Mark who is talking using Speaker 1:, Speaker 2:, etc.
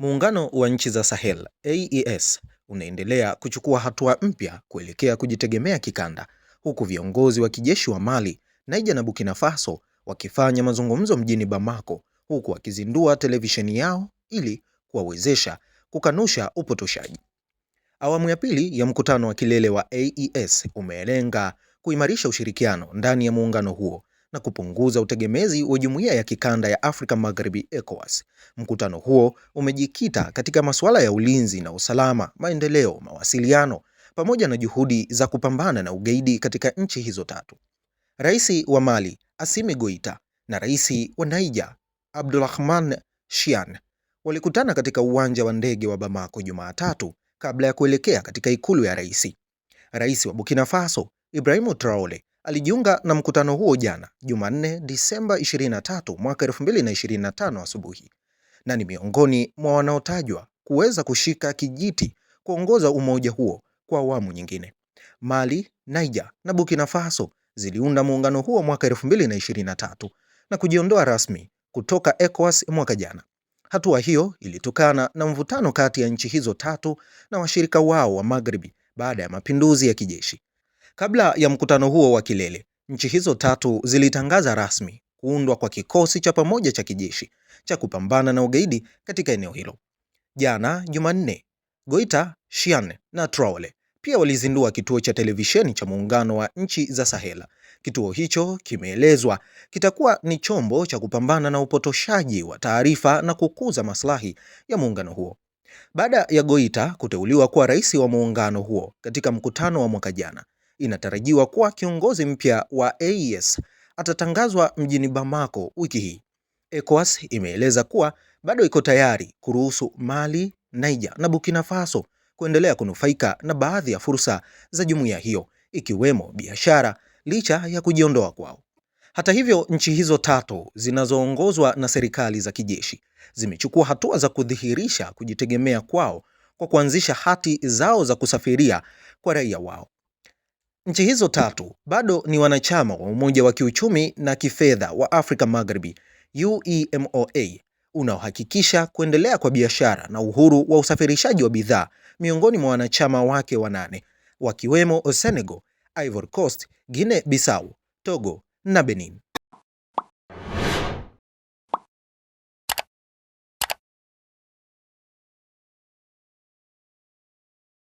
Speaker 1: Muungano wa nchi za Sahel AES unaendelea kuchukua hatua mpya kuelekea kujitegemea kikanda, huku viongozi wa kijeshi wa Mali, Niger na Burkina Faso wakifanya mazungumzo mjini Bamako, huku wakizindua televisheni yao ili kuwawezesha kukanusha upotoshaji. Awamu ya pili ya mkutano wa kilele wa AES umelenga kuimarisha ushirikiano ndani ya muungano huo na kupunguza utegemezi wa jumuiya ya kikanda ya Afrika Magharibi ECOWAS. Mkutano huo umejikita katika masuala ya ulinzi na usalama, maendeleo, mawasiliano pamoja na juhudi za kupambana na ugaidi katika nchi hizo tatu. Rais wa Mali, Assimi Goïta, na Rais wa Niger, Abdourahmane Chiani, walikutana katika uwanja wa ndege wa Bamako Jumatatu kabla ya kuelekea katika ikulu ya rais. Rais wa Burkina Faso, Ibrahim Traore, alijiunga na mkutano huo jana, Jumanne, Disemba 23 mwaka 2025 asubuhi, na ni miongoni mwa wanaotajwa kuweza kushika kijiti kuongoza umoja huo kwa awamu nyingine. Mali, Niger na Burkina Faso ziliunda muungano huo mwaka 2023 na kujiondoa rasmi kutoka ECOWAS mwaka jana. Hatua hiyo ilitokana na mvutano kati ya nchi hizo tatu na washirika wao wa Magharibi baada ya mapinduzi ya kijeshi. Kabla ya mkutano huo wa kilele, nchi hizo tatu zilitangaza rasmi kuundwa kwa kikosi cha pamoja cha kijeshi cha kupambana na ugaidi katika eneo hilo. Jana Jumanne, Goïta, Chiani na Traore pia walizindua kituo cha televisheni cha muungano wa nchi za Sahel. Kituo hicho kimeelezwa kitakuwa ni chombo cha kupambana na upotoshaji wa taarifa na kukuza maslahi ya muungano huo. Baada ya Goïta kuteuliwa kuwa rais wa muungano huo katika mkutano wa mwaka jana, inatarajiwa kuwa kiongozi mpya wa AES atatangazwa mjini Bamako wiki hii. ECOWAS imeeleza kuwa bado iko tayari kuruhusu Mali, Niger na Burkina Faso kuendelea kunufaika na baadhi ya fursa za jumuiya hiyo, ikiwemo biashara, licha ya kujiondoa kwao. Hata hivyo, nchi hizo tatu zinazoongozwa na serikali za kijeshi zimechukua hatua za kudhihirisha kujitegemea kwao kwa kuanzisha hati zao za kusafiria kwa raia wao. Nchi hizo tatu bado ni wanachama wa Umoja wa Kiuchumi na Kifedha wa Afrika Magharibi UEMOA, unaohakikisha kuendelea kwa biashara na uhuru wa usafirishaji wa bidhaa miongoni mwa wanachama wake wanane, wakiwemo Senegal, Ivory Coast, Guinea Bissau, Togo na Benin.